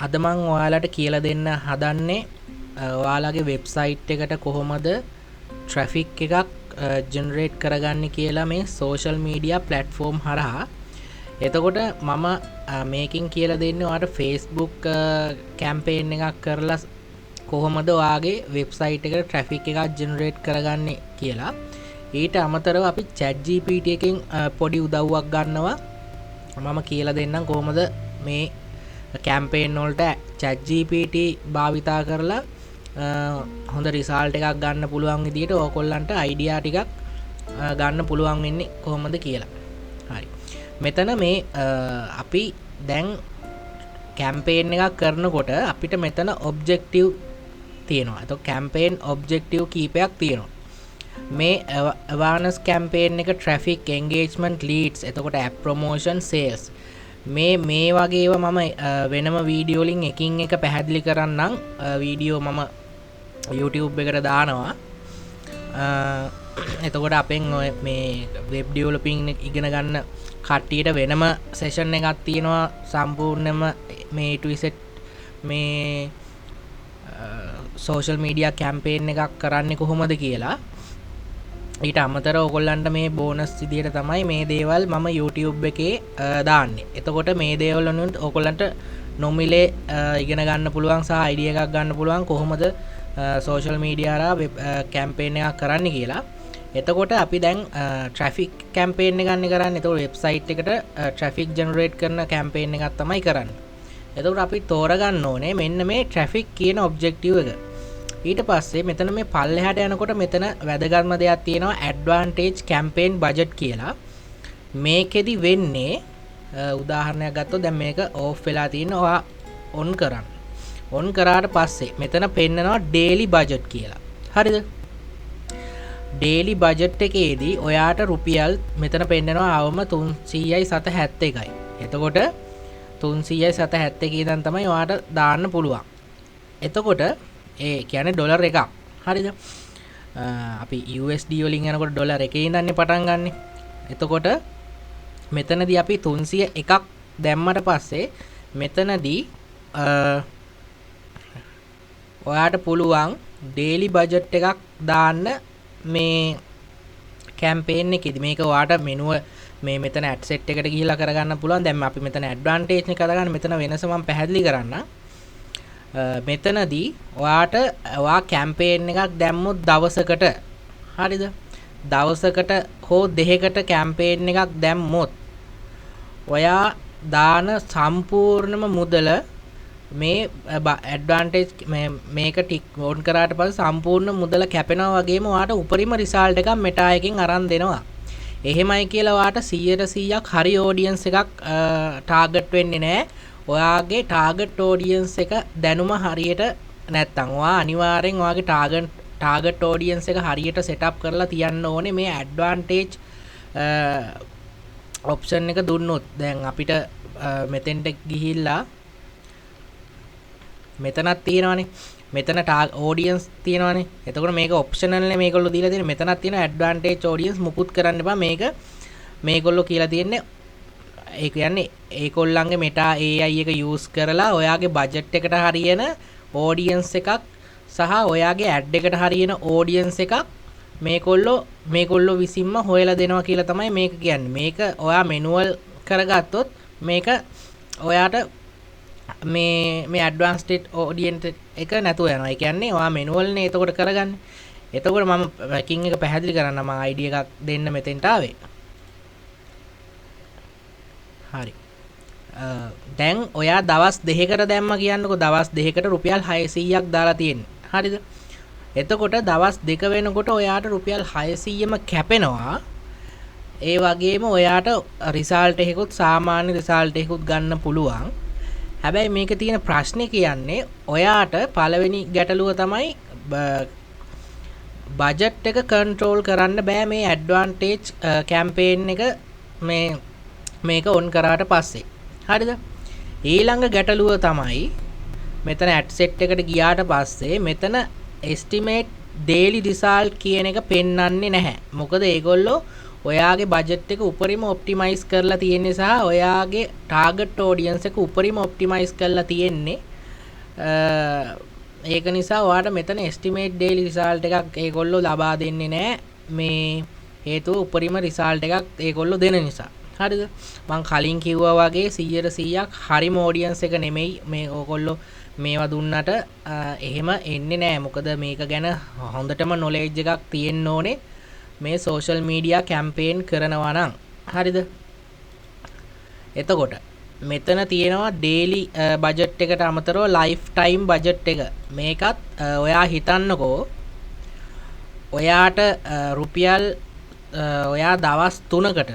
අද මම ඔයාලට කියලා දෙන්න හදන්නේ ඔයාලගේ වෙබ්සයිට් එකට කොහොමද ට්‍රැෆික් එකක් ජෙනරේට් කරගන්න කියලා මේ සෝෂල් මීඩියා ප්ලැට්ෆෝම් හරහා. එතකොට මම මේකින් කියලා දෙන්නේ ඔයාලට Facebook කැම්පේන් එකක් කරලා කොහොමද ඔයාගේ වෙබ්සයිට් එකට ට්‍රැෆික් එකක් ජෙනරේට් කරගන්නේ කියලා. ඊට අමතරව අපි ChatGPT එකෙන් පොඩි උදව්වක් ගන්නවා. මම කියලා දෙන්නම් කොහොමද මේ කැම්පේන් වලට ChatGPT භාවිතා කරලා හොඳ රිසල්ට් එකක් ගන්න පුළුවන් විදිහට ඕගොල්ලන්ට අයිඩියා ටිකක් ගන්න පුළුවන් වෙන්නේ කොහොමද කියලා. හරි. මෙතන මේ අපි දැන් කැම්පේන් එකක් කරනකොට අපිට මෙතන ඔබ්ජෙක්ටිව් තියෙනවා. එතකොට කැම්පේන් ඔබ්ජෙක්ටිව් කීපයක් තියෙනවා. මේ awareness campaign එක traffic engagement leads එතකොට app promotion sales මේ වගේ ඒවා මම වෙනම වීඩියෝ වලින් එකින් එක පැහැදිලි කරන්නම්. වීඩියෝ මම YouTube එකට දානවා. එතකොට අපෙන් ඔය මේ web developing ඉගෙන ගන්න කට්ටියට වෙනම session එකක් තියෙනවා සම්පූර්ණයෙන්ම මේ to Z මේ social media campaign එකක් කරන්නේ කොහොමද කියලා. ඊට අමතරව ඔයගොල්ලන්ට මේ බෝනස් විදියට තමයි මේ දේවල් මම YouTube එකේ දාන්නේ. එතකොට මේ දේවල් වලින් ඔයගොල්ලන්ට නොමිලේ ඉගෙන ගන්න පුළුවන් සහ අයිඩියා එකක් ගන්න පුළුවන් කොහොමද සෝෂල් මීඩියා හරහා වෙබ් කැම්පේන් එකක් කරන්න කියලා. එතකොට අපි දැන් ට්‍රැෆික් කැම්පේන් එකක් ගන්න කරන්නේ. එතකොට වෙබ්සයිට් එකට ට්‍රැෆික් ජෙනරේට් කරන කැම්පේන් එකක් තමයි කරන්නේ. එතකොට අපි තෝරගන්න ඕනේ මෙන්න මේ ට්‍රැෆික් කියන ඔබ්ජෙක්ටිව් එක. ඊට පස්සේ මෙතන මේ පල්ලෙහාට යනකොට මෙතන වැදගත්ම දෙයක් තියෙනවා ඇඩ්වාන්ටේජ් කැම්පේන් බජට් කියලා. මේකෙදි වෙන්නේ උදාහරණයක් ගත්තොත් දැන් මේක ඕෆ් වෙලා තියෙනවා. ඔයා ඔන් කරන්න. ඔන් කරාට පස්සේ මෙතන පෙන්නනවා ඩේලි බජට් කියලා. හරිද? ඩේලි බජට් එකේදී ඔයාට රුපියල් මෙතන පෙන්නනවා අවම 371යි. එතකොට 371 ඉඳන් තමයි ඔයාට දාන්න පුළුවන්. එතකොට ඒ කියන්නේ ඩොලර් එකක්. හරිද? අපි USD වලින් යනකොට ඩොලර් එකේ ඉඳන්නේ පටන් ගන්නෙ. එතකොට මෙතනදී අපි 301ක් දැම්මට පස්සේ මෙතනදී ඔයාට පුළුවන් ඩේලි බජට් එකක් දාන්න මේ කැම්පේන් එකේදී. මේක ඔයාට මෙනුව මේ මෙතන ඇඩ් සෙට් එකට ගිහිලා කරගන්න පුළුවන්. දැන් අපි මෙතන ඇඩ්වාන්ටේජ් එක කරගන්න. මෙතන වෙනස මම පැහැදිලි කරන්නම්. මෙතනදී ඔයා කැම්පේන් එකක් දැම්මොත් දවසකට, හරිද? දවසකට හෝ දෙකකට කැම්පේන් එකක් දැම්මොත් ඔයා දාන සම්පූර්ණම මුදල මේ ඇඩ්වාන්ටේජ් මේක ටික් ඕන් කරාට පස්සේ සම්පූර්ණ මුදල කැපෙනවා වගේම ඔයාට උපරිම රිසල්ට් එකක් මෙටා එකෙන් අරන් දෙනවා. එහෙමයි කියලා ඔයාට 100%ක් හරි ඔඩියන්ස් එකක් ටාගට් වෙන්නේ නැහැ. ඔයාගේ ටාගට් ඔඩියන්ස් එක දැනුම හරියට නැත්තම් ඔයා අනිවාර්යෙන් ඔයාගේ ටාගට් ඔඩියන්ස් එක හරියට සෙටප් කරලා තියන්න ඕනේ මේ ඇඩ්වාන්ටේජ් ඔප්ෂන් එක දුන්නොත්. දැන් අපිට මෙතෙන්ට ගිහිල්ලා මෙතනක් තියෙනවානේ. මෙතන ඔඩියන්ස් තියෙනවානේ. එතකොට මේක ඔප්ෂනල් නේ මේගොල්ලෝ දීලා තියෙන්නේ. මෙතනක් තියෙන ඇඩ්වාන්ටේජ් ඔඩියන්ස් මුකුත් කරන්න එපා. මේගොල්ලෝ කියලා තියෙන්නේ ඒ කියන්නේ ඒගොල්ලන්ගේ මෙටා AI එක යූස් කරලා ඔයාගේ බජට් එකට හරියන ඔඩියන්ස් එකක් සහ ඔයාගේ ඇඩ් එකට හරියන ඔඩියන්ස් එකක් මේගොල්ලෝ විසින්ම හොයලා දෙනවා කියලා තමයි මේක කියන්නේ. මේක ඔයා මෙනුවල් කරගත්තොත් මේක ඔයාට මේ ඇඩ්වාන්ස්ඩ් ඔඩියන්ස් එක නැතුව යනවා. ඒ කියන්නේ ඔයා මෙනුවල් නේ එතකොට කරගන්නේ. එතකොට මම පැකින් එක පැහැදිලි කරන්න මම අයිඩියා එකක් දෙන්න මෙතෙන්ට ආවේ. හරි. දැන් ඔයා දවස් දෙකකට දැම්ම කියන්නකො දවස් දෙකකට රුපියල් 600ක් දාලා තියෙන්නේ. හරිද? එතකොට දවස් දෙක වෙනකොට ඔයාට රුපියල් 600ම කැපෙනවා. ඒ වගේම ඔයාට රිසල්ට් එකකුත් සාමාන්‍ය රිසල්ට් එකකුත් ගන්න පුළුවන්. හැබැයි මේක තියෙන ප්‍රශ්නේ කියන්නේ ඔයාට පළවෙනි ගැටලුව තමයි බජට් එක කන්ට්‍රෝල් කරන්න බෑ මේ ඇඩ්වාන්ටේජ් කැම්පේන් එක මේක ඔන් කරාට පස්සේ. හරිද? ඊළඟ ගැටලුව තමයි මෙතන ඇඩ් සෙට් එකට ගියාට පස්සේ මෙතන estimate daily result කියන එක පෙන්වන්නේ නැහැ. මොකද ඒගොල්ලෝ ඔයාගේ බජට් එක උපරිම ඔප්ටිමයිස් කරලා තියෙන්නේ සහ ඔයාගේ ටාගට් ඔඩියන්ස් එක උපරිම ඔප්ටිමයිස් කරලා තියෙන්නේ. ඒක නිසා ඔයාට මෙතන එස්ටිමේට් ඩේලි රිසල්ට් එකක් ඒගොල්ලෝ ලබා දෙන්නේ නැහැ. මේ හේතුව උපරිම රිසල්ට් එකක් ඒගොල්ලෝ දෙන නිසා. හරිද? මං කලින් කිව්වා වගේ 100%ක් හරිම ඔඩියන්ස් එක නෙමෙයි මේ ඕගොල්ලෝ මේවා දුන්නට එහෙම එන්නේ නැහැ. මොකද මේක ගැන හොඳටම නොලෙජ් එකක් තියෙන්න ඕනේ මේ සෝෂල් මීඩියා කැම්පේන් කරනවා නම්. හරිද? එතකොට මෙතන තියෙනවා ඩේලි බජට් එකට අමතරව ලයිෆ් ටයිම් බජට් එක. මේකත් ඔයා හිතන්නකෝ ඔයාට රුපියල් ඔයා දවස් 3කට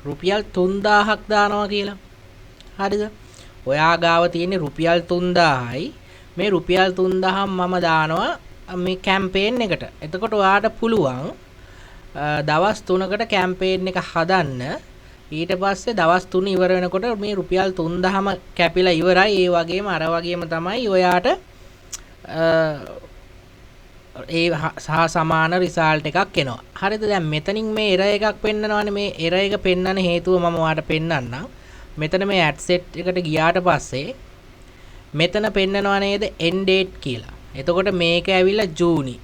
රුපියල් 3000ක් දානවා කියලා. හරිද? ඔයා ගාව තියෙන්නේ රුපියල් 3000යි. මේ රුපියල් 3000 මම දානවා මේ කැම්පේන් එකට. එතකොට ඔයාට පුළුවන් දවස් 3කට කැම්පේන් එක හදන්න. ඊට පස්සේ දවස් 3 ඉවර වෙනකොට මේ රුපියල් 3000ම කැපිලා ඉවරයි. ඒ වගේම අර වගේම තමයි ඔයාට ඒ සහ සමාන රිසල්ට් එකක් එනවා. හරිද? දැන් මෙතනින් මේ එරර් එකක් පෙන්නනවානේ. මේ එරර් එක පෙන්වන්න හේතුව මම ඔයාලට පෙන්නන්නම්. මෙතන මේ ඇඩ් සෙට් එකට ගියාට පස්සේ මෙතන පෙන්නනවා නේද end date කියලා. එතකොට මේක ඇවිල්ලා ජූලි.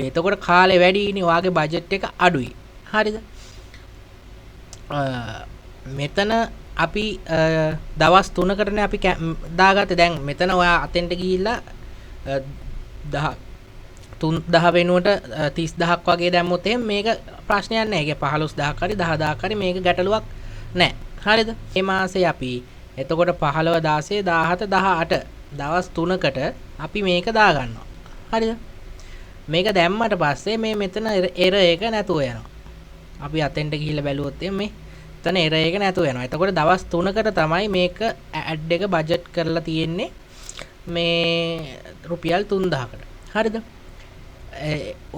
එතකොට කාලේ වැඩිනේ. ඔයාගේ බජට් එක අඩුයි. හරිද? මෙතන අපි දවස් 3කටනේ අපි දාගත්තේ. දැන් මෙතන ඔයා අතෙන්ට ගිහිල්ලා 3000 වෙනුවට 30000ක් වගේ දැම්මොත් එහෙනම් මේක ප්‍රශ්නයක් නැහැ. ඒක 15000ක් හරි 10000ක් හරි මේක ගැටලුවක් නැහැ. හරිද? මේ මාසේ අපි එතකොට 15 16 17 18 දවස් 3කට අපි මේක දාගන්නවා. හරිද? මේක දැම්මට පස්සේ මේ මෙතන එරර් එක නැතුව යනවා. අපි අතෙන්ට ගිහිල්ලා බැලුවොත් මේ එතන එරර් එක නැතුව යනවා. එතකොට දවස් 3කට තමයි මේක ඇඩ් එක බජට් කරලා තියෙන්නේ මේ රුපියල් 3000කට. හරිද?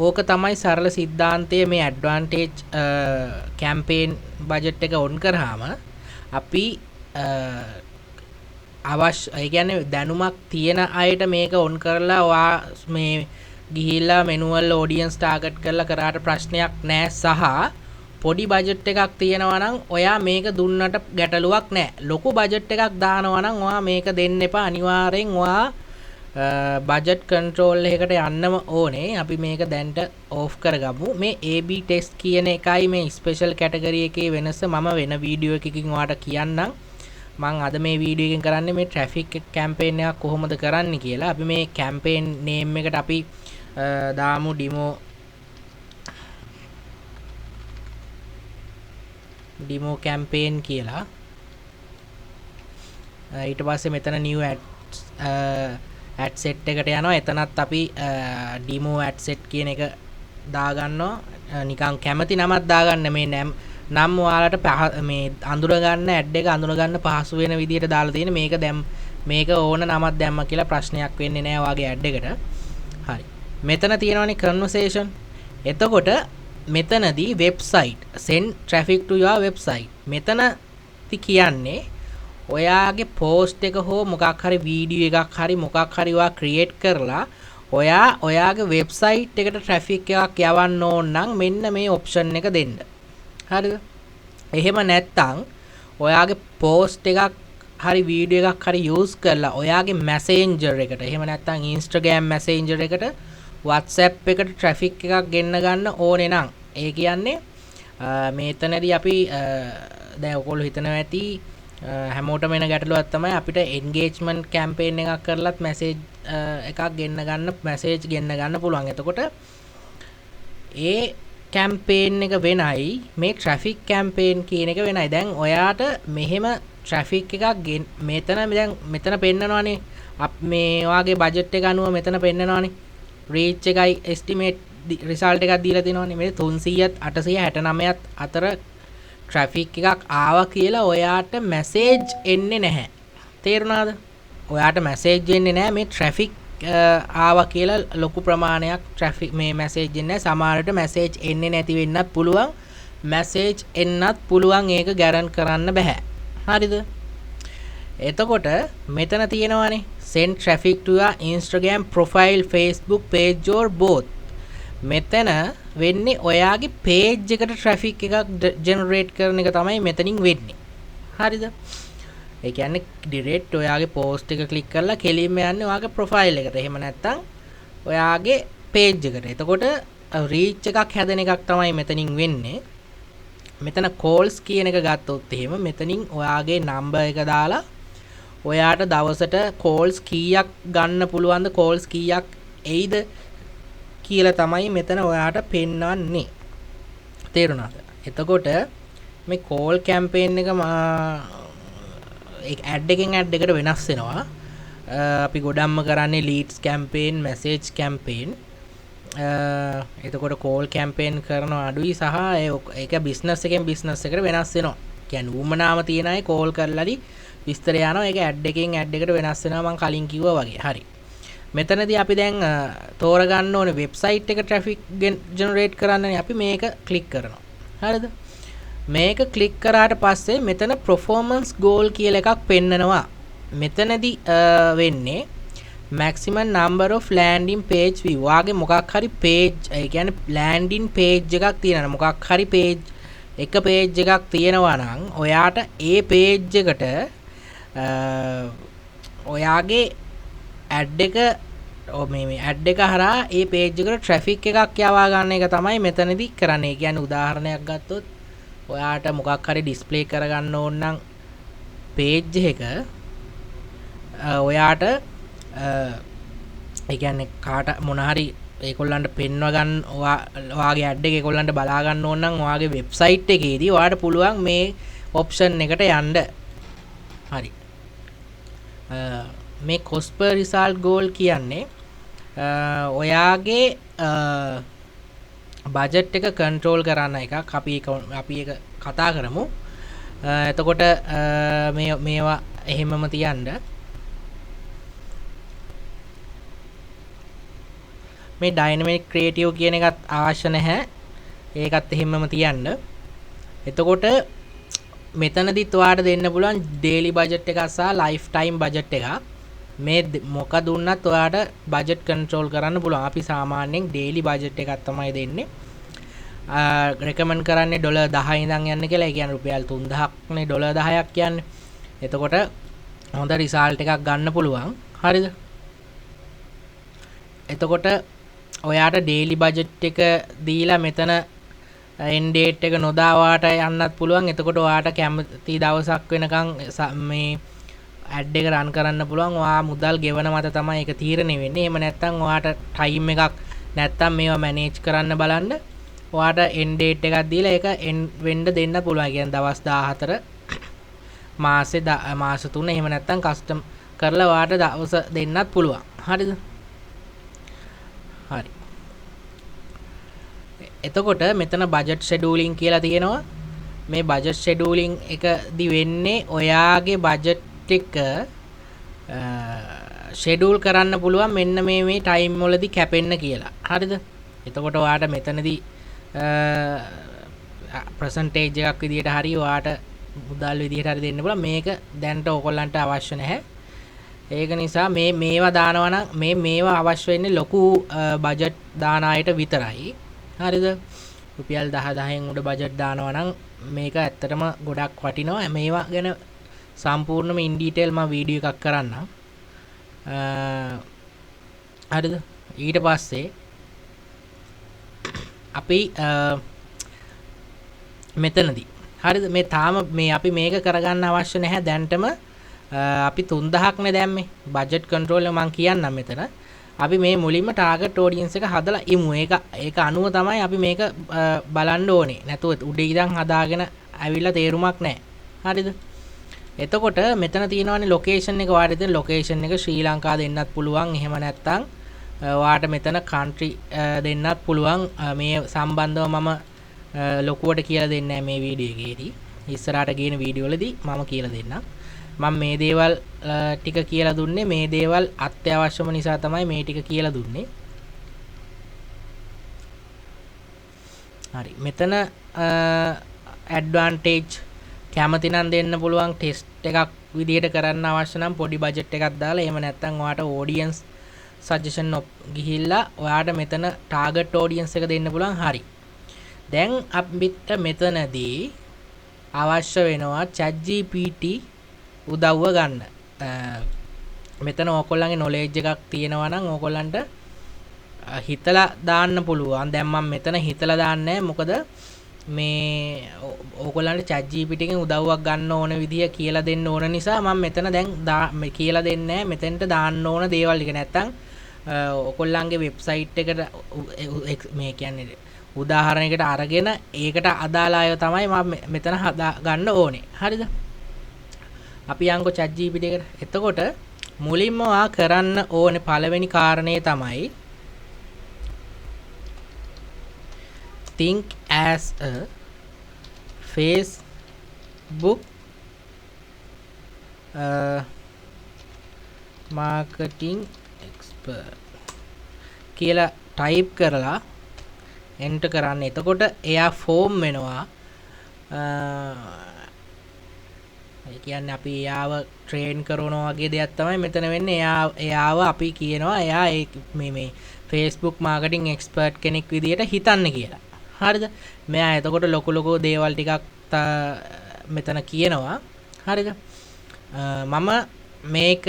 ඕක තමයි සරල සිද්ධාන්තය. මේ ඇඩ්වාන්ටේජ් කැම්පේන් බජට් එක ඔන් කරාම අපි අවශ්‍ය ඒ කියන්නේ දැනුමක් තියෙන අයට මේක ඔන් කරලා ඔයා මේ ගිහිල්ලා මෙනුවල් ඔඩියන්ස් ටාගට් කරලා කරාට ප්‍රශ්නයක් නැහැ. සහ පොඩි බජට් එකක් තියෙනවා නම් ඔයා මේක දුන්නට ගැටලුවක් නැහැ. ලොකු බජට් එකක් දානවා නම් ඔයා මේක දෙන්න එපා. අනිවාර්යෙන් ඔයා බජට් කන්ට්‍රෝල් එකකට යන්නම ඕනේ. අපි මේක දැන්ට ඕෆ් කරගමු. මේ AB ටෙස්ට් කියන එකයි මේ ස්පෙෂල් කැටගරි එකේ වෙනස මම වෙන වීඩියෝ එකකින් ඔයාලට කියන්නම්. මම අද මේ වීඩියෝ එකෙන් කරන්නේ මේ ට්‍රැෆික් කැම්පේන් එකක් කොහොමද කරන්නේ කියලා. අපි මේ කැම්පේන් නේම් එකට අපි දාමු ඩිමෝ කැම්පේන් කියලා. ඊට පස්සේ මෙතන new ඇඩ් සෙට් එකට යනවා. එතනත් අපි ඩිමෝ ඇඩ් සෙට් කියන එක දාගන්නවා. නිකන් කැමති නමක් දාගන්න. මේ නම් ඔයාලට මේ අඳුර ගන්න ඇඩ් එක අඳුර ගන්න පහසු වෙන විදිහට දාලා තියෙන. මේක ඕන නමක් දැම්ම කියලා ප්‍රශ්නයක් වෙන්නේ නැහැ ඔයාගේ ඇඩ් එකට. හරි. මෙතන තියෙනවනේ කන්වර්සේෂන්. එතකොට මෙතනදී website send traffic to your website. මෙතන කියන්නේ ඔයාගේ පෝස්ට් එක හෝ මොකක් හරි වීඩියෝ එකක් හරි මොකක් හරි ඔයා ක්‍රියේට් කරලා ඔයාගේ වෙබ්සයිට් එකට ට්‍රැෆික් එකක් යවන්න ඕන නම් මෙන්න මේ ඔප්ෂන් එක දෙන්න. හරිද? එහෙම නැත්නම් ඔයාගේ පෝස්ට් එකක් හරි වීඩියෝ එකක් හරි යූස් කරලා ඔයාගේ මැසේන්ජර් එකට එහෙම නැත්නම් Instagram මැසේන්ජර් එකට WhatsApp එකට ට්‍රැෆික් එකක් ගෙන්න ගන්න ඕනේ නම් ඒ කියන්නේ මේතනදී අපි දැන් ඔයගොල්ලෝ හිතනවා ඇති හැමෝටම එන ගැටලුවක් තමයි අපිට එන්ගේජ්මන්ට් කැම්පේන් එකක් කරලත් මැසේජ් එකක් මැසේජ් ගෙන්න ගන්න පුළුවන්. එතකොට ඒ කැම්පේන් එක වෙනයි මේ ට්‍රැෆික් කැම්පේන් කියන එක වෙනයි. දැන් ඔයාට මෙහෙම ට්‍රැෆික් එකක් මෙතන පෙන්නනවානේ. මේ ඔයාගේ බජට් එක අනුව මෙතන පෙන්නනවානේ. රීච් එකයි එස්ටිමේට් රිසල්ට් එකක් දීලා තියෙනවානේ. මේ 300ත් 869ත් අතර ට්‍රැෆික් එකක් ආවා කියලා ඔයාට මැසේජ් එන්නේ නැහැ. තේරුණාද? ඔයාට මැසේජ් එන්නේ නැහැ මේ ට්‍රැෆික් ආවා කියලා ලොකු ප්‍රමාණයක් ට්‍රැෆික් මේ මැසේජ් එන්නේ නැහැ. සමහරවිට මැසේජ් එන්නේ නැති වෙන්නත් පුළුවන්. මැසේජ් එන්නත් පුළුවන්. ඒක ගැරන්ට් කරන්න බෑ. හරිද? එතකොට මෙතන තියෙනවානේ send traffic to your Instagram profile, Facebook page or both. මෙතන වෙන්නේ ඔයාගේ page එකට traffic එකක් generate කරන එක තමයි මෙතනින් වෙන්නේ. හරිද? ඒ කියන්නේ direct ඔයාගේ post එක click කරලා කෙලින්ම යන්නේ ඔයාගේ profile එකට. එහෙම නැත්නම් ඔයාගේ page එකට. එතකොට reach එකක් හැදෙන එකක් තමයි මෙතනින් වෙන්නේ. මෙතන calls කියන එක ගත්තොත් එහෙම මෙතනින් ඔයාගේ number එක දාලා ඔයාට දවසට calls කීයක් ගන්න පුළුවන්ද calls කීයක් එයිද කියලා තමයි මෙතන ඔයාට පෙන්වන්නේ. තේරුණාද? එතකොට මේ call campaign එක ad එකෙන් ad එකට වෙනස් වෙනවා. අපි ගොඩක්ම කරන්නේ leads campaign, message campaign. එතකොට call campaign කරන අඩුයි සහ ඒක business එකෙන් business එකට වෙනස් වෙනවා. කියන්නේ උමනාම තියන අය call කරලාලි විස්තර යනවා. ඒක ad එකෙන් ad එකට වෙනස් වෙනවා මම කලින් කිව්වා වගේ. හරි. මෙතනදී අපි දැන් තෝරගන්න ඕනේ වෙබ්සයිට් එක traffic generate කරන්නනේ අපි මේක click කරනවා. හරිද? මේක click කරාට පස්සේ මෙතන performance goal කියලා එකක් පෙන්නනවා. මෙතනදී වෙන්නේ maximum number of landing page view. වාගේ මොකක් හරි page ඒ කියන්නේ landing page එකක් තියෙනවා. මොකක් හරි page එක page එකක් තියෙනවා නම් ඔයාට ඒ page එකට ඔයාගේ ad එක මේ ad එක හරහා ඒ page එකට traffic එකක් යවා ගන්න එක තමයි මෙතනදී කරන්නේ. ඒ කියන්නේ උදාහරණයක් ගත්තොත් ඔයාට මොකක් හරි display කරගන්න ඕන නම් page එක ඔයාට ඒ කියන්නේ කාට මොන හරි ඒගොල්ලන්ට පෙන්ව ගන්න ඔයාගේ ad එක ඒගොල්ලන්ට බලා ගන්න ඕන නම් ඔයාගේ website එකේදී ඔයාට පුළුවන් මේ option එකට යන්න. හරි. මේ cost per result goal කියන්නේ ඔයාගේ budget එක control කරන්න එකක්. අපි ඒක කතා කරමු. එතකොට මේවා එහෙමම තියන්න. මේ dynamic creative කියන එකත් අවශ්‍ය නැහැ. ඒකත් එහෙමම තියන්න. එතකොට මෙතනදිත් ඔයාලට දෙන්න පුළුවන් daily budget එකක් සහ lifetime budget එකක්. මේ මොක දුන්නත් ඔයාලට budget control කරන්න පුළුවන්. අපි සාමාන්‍යයෙන් daily budget එකක් තමයි දෙන්නේ. recommend කරන්නේ $10 ඉඳන් යන්න කියලා. ඒ කියන්නේ රුපියල් 3000ක් නේ $10ක් කියන්නේ. එතකොට හොඳ result එකක් ගන්න පුළුවන්. හරිද? එතකොට ඔයාට daily budget එක දීලා මෙතන end date එක නොදා ඔයාට යන්නත් පුළුවන්. එතකොට ඔයාට කැමති දවසක් වෙනකන් මේ ad එක run කරන්න පුළුවන්. ඔයා මුදල් ගෙවන මත තමයි ඒක තීරණය වෙන්නේ. එහෙම නැත්නම් ඔයාට time එකක් නැත්නම් මේවා manage කරන්න බලන්න ඔයාට end date එකක් දීලා ඒක end වෙන්න දෙන්න පුළුවන්. කියන්නේ දවස් 14 මාස 3 එහෙම නැත්නම් custom කරලා ඔයාට දවස් දෙන්නත් පුළුවන්. හරිද? හරි. එතකොට මෙතන budget scheduling කියලා තියෙනවා. මේ budget scheduling එකදි වෙන්නේ ඔයාගේ budget එක schedule කරන්න පුළුවන් මෙන්න මේ time වලදී කැපෙන්න කියලා. හරිද? එතකොට ඔයාට මෙතනදී percentage එකක් විදියට හරි ඔයාට මුදල් විදියට හරි දෙන්න පුළුවන්. මේක දැන්ට ඕගොල්ලන්ට අවශ්‍ය නැහැ. ඒක නිසා මේවා දානවා නම් මේවා අවශ්‍ය වෙන්නේ ලොකු බජට් දාන අයට විතරයි. හරිද? රුපියල් 10න් උඩ බජට් දානවා නම් මේක ඇත්තටම ගොඩක් වටිනවා. මේවා ගැන සම්පූර්ණම in detail මම වීඩියෝ එකක් කරන්නම්. හරිද? ඊට පස්සේ අපි මෙතනදී හරිද මේ තාම මේ අපි මේක කරගන්න අවශ්‍ය නැහැ දැන්ටම. අපි 3000ක් නේ දැම්මේ budget control එක මම කියන්නම් මෙතන. අපි මේ මුලින්ම target audience එක හදලා ඉමු. ඒක අනුව තමයි අපි මේක බලන්න ඕනේ. නැතුව උඩ ඉඳන් හදාගෙන ඇවිල්ලා තේරුමක් නැහැ. හරිද? එතකොට මෙතන තියෙනවානේ location එක. වාට දෙන location එක ශ්‍රී ලංකා දෙන්නත් පුළුවන්. එහෙම නැත්නම් වාට මෙතන country දෙන්නත් පුළුවන්. මේ සම්බන්ධව මම ලොකුවට කියලා දෙන්නේ නැහැ මේ වීඩියෝ එකේදී. ඉස්සරහට ගේන වීඩියෝ වලදී මම කියලා දෙන්නම්. මම මේ දේවල් ටික කියලා දුන්නේ මේ දේවල් අත්‍යවශ්‍යම නිසා තමයි මේ ටික කියලා දුන්නේ. හරි. මෙතන ඇඩ්වාන්ටේජ් කැමති නම් දෙන්න පුළුවන්. ටෙස්ට් එකක් විදිහට කරන්න අවශ්‍ය නම් පොඩි බජට් එකක් දාලා එහෙම නැත්නම් ඔයාට ඔඩියන්ස් සජෙෂන් ගිහිල්ලා ඔයාට මෙතන ටාගට් ඔඩියන්ස් එක දෙන්න පුළුවන්. හරි. දැන් අපිට මෙතනදී අවශ්‍ය වෙනවා ChatGPT උදව්ව ගන්න. මෙතන ඕගොල්ලන්ගේ නොලෙජ් එකක් තියෙනවා නම් ඕගොල්ලන්ට හිතලා දාන්න පුළුවන්. දැන් මම මෙතන හිතලා දාන්නේ මොකද මේ ඕගොල්ලන්ට ChatGPT එකෙන් උදව්වක් ගන්න ඕන විදිය කියලා දෙන්න ඕන නිසා මම මෙතන දැන් කියලා දෙන්නේ මෙතෙන්ට දාන්න ඕන දේවල් ටික. නැත්තම් ඕගොල්ලන්ගේ වෙබ්සයිට් එකට මේ කියන්නේ උදාහරණයකට අරගෙන ඒකට අදාළ අය තමයි මම මෙතන හදා ගන්න ඕනේ. හරිද? අපි යන්කෝ ChatGPT එකට. එතකොට මුලින්ම ඔයා කරන්න ඕනේ පළවෙනි කාරණේ තමයි think as a Facebook marketing expert කියලා ටයිප් කරලා එන්ටර් කරන්න. එතකොට එයා ෆෝම් වෙනවා. ඒ කියන්නේ අපි එයාව ට්‍රේන් කරනවා වගේ දෙයක් තමයි මෙතන වෙන්නේ. එයාව අපි කියනවා එයා මේ Facebook marketing expert කෙනෙක් විදියට හිතන්න කියලා. හරිද? මෙයා එතකොට ලොකු දේවල් ටිකක් මෙතන කියනවා. හරිද? මම මේක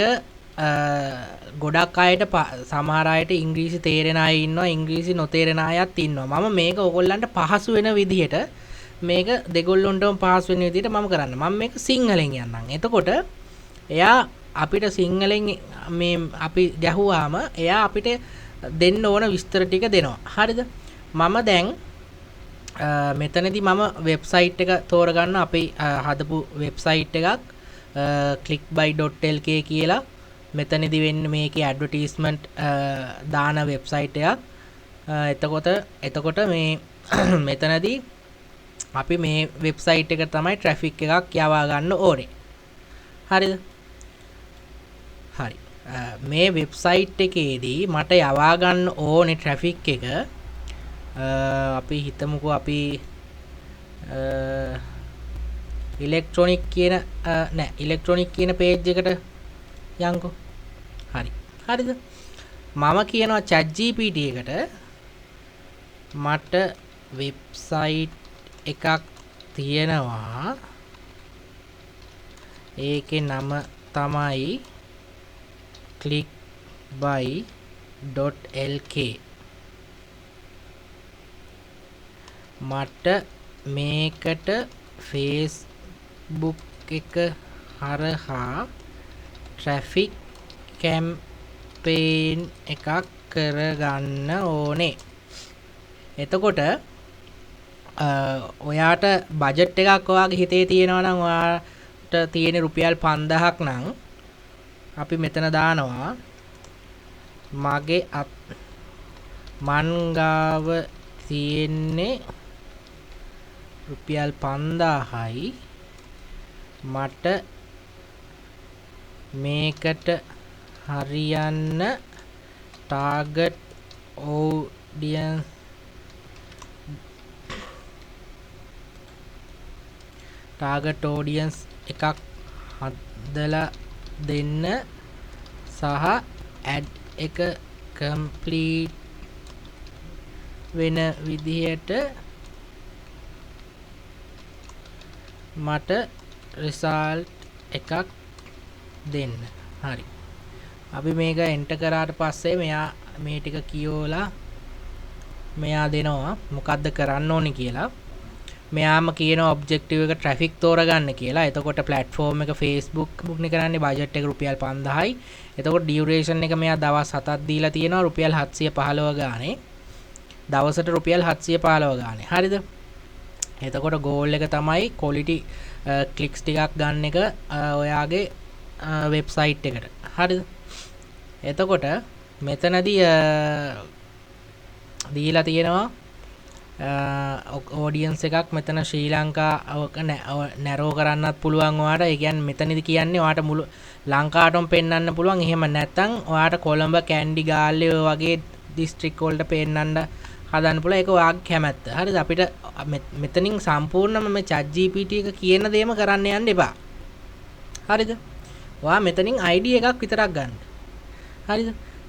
ගොඩක් අයට සමහර අයට ඉංග්‍රීසි තේරෙන අය ඉන්නවා, ඉංග්‍රීසි නොතේරෙන අයත් ඉන්නවා. මම මේක ඕගොල්ලන්ට පහසු වෙන විදිහට මේක දෙගොල්ලොන්ටම පහසු වෙන විදිහට මම කරන්න. මම මේක සිංහලෙන් යන්නම්. එතකොට එයා අපිට සිංහලෙන් මේ අපි ගැහුවාම එයා අපිට දෙන්න ඕන විස්තර ටික දෙනවා. හරිද? මම දැන් මෙතනදී මම වෙබ්සයිට් එක තෝරගන්න. අපි හදපු වෙබ්සයිට් එකක් clickbuy.lk කියලා. මෙතනදී වෙන්නේ මේකේ ඇඩ්වර්ටයිස්මන්ට් දාන වෙබ්සයිට් එකක්. එතකොට මේ මෙතනදී අපි මේ වෙබ්සයිට් එක තමයි ට්‍රැෆික් එකක් යවා ගන්න ඕනේ. හරිද? හරි. මේ වෙබ්සයිට් එකේදී මට යවා ගන්න ඕනේ ට්‍රැෆික් එක අපි හිතමුකෝ අපි ඉලෙක්ට්‍රොනික් කියන ඉලෙක්ට්‍රොනික් කියන පේජ් එකට යන්කෝ. හරි. හරිද? මම කියනවා ChatGPT එකට මට වෙබ්සයිට් එකක් තියෙනවා. ඒකේ නම තමයි clickbuy.lk. මට මේකට Facebook එක හරහා ට්‍රැෆික් කැම්පේන් එකක් කරගන්න ඕනේ. එතකොට ඔයාට බජට් එකක් ඔයාගේ හිතේ තියෙනවා නම් ඔයාට තියෙන රුපියල් 5000ක් නම් අපි මෙතන දානවා මගේ මන්ගාව තියෙන්නේ රුපියල් 5000යි. මට මේකට හරියන්න ටාගට් ඔඩියන්ස් එකක් හදලා දෙන්න සහ ඇඩ් එක කම්ප්ලීට් වෙන විදිහට මට රිසල්ට් එකක් දෙන්න. හරි. අපි මේක එන්ටර් කරාට පස්සේ මෙයා මේ ටික කියවලා මෙයා දෙනවා මොකද්ද කරන්න ඕනේ කියලා. මෙයාම කියනවා ඔබ්ජෙක්ටිව් එක ට්‍රැෆික් තෝරගන්න කියලා. එතකොට ප්ලැට්ෆෝම් එක Facebook බුක්නේ කරන්නේ බජට් එක රුපියල් 5000යි. එතකොට ඩියුරේෂන් එක මෙයා දවස් 7ක් දීලා තියෙනවා රුපියල් 715 ගානේ. දවසට රුපියල් 715 ගානේ. හරිද? එතකොට ගෝල් එක තමයි quality clicks ටිකක් ගන්න එක ඔයාගේ වෙබ්සයිට් එකට. හරිද? එතකොට මෙතනදී දීලා තියෙනවා ඔඩියන්ස් එකක් මෙතන ශ්‍රී ලංකාවක නැරෝ කරන්නත් පුළුවන් ඔයාට. ඒ කියන්නේ මෙතනදී කියන්නේ ඔයාට මුළු ලංකාවටම පෙන්වන්න පුළුවන්. එහෙම නැත්නම් ඔයාට කොළඹ කැන්ඩි ගාල්ලේ වගේ දිස්ත්‍රික් වලට පෙන්වන්න හදන්න පුළුවන්. ඒක ඔයාගේ කැමැත්ත. හරිද? අපිට මෙතනින් සම්පූර්ණයෙන්ම මේ ChatGPT එක කියන දේම කරන්න යන්න එපා. හරිද? ඔයා මෙතනින් ID එකක් විතරක් ගන්න. හරිද?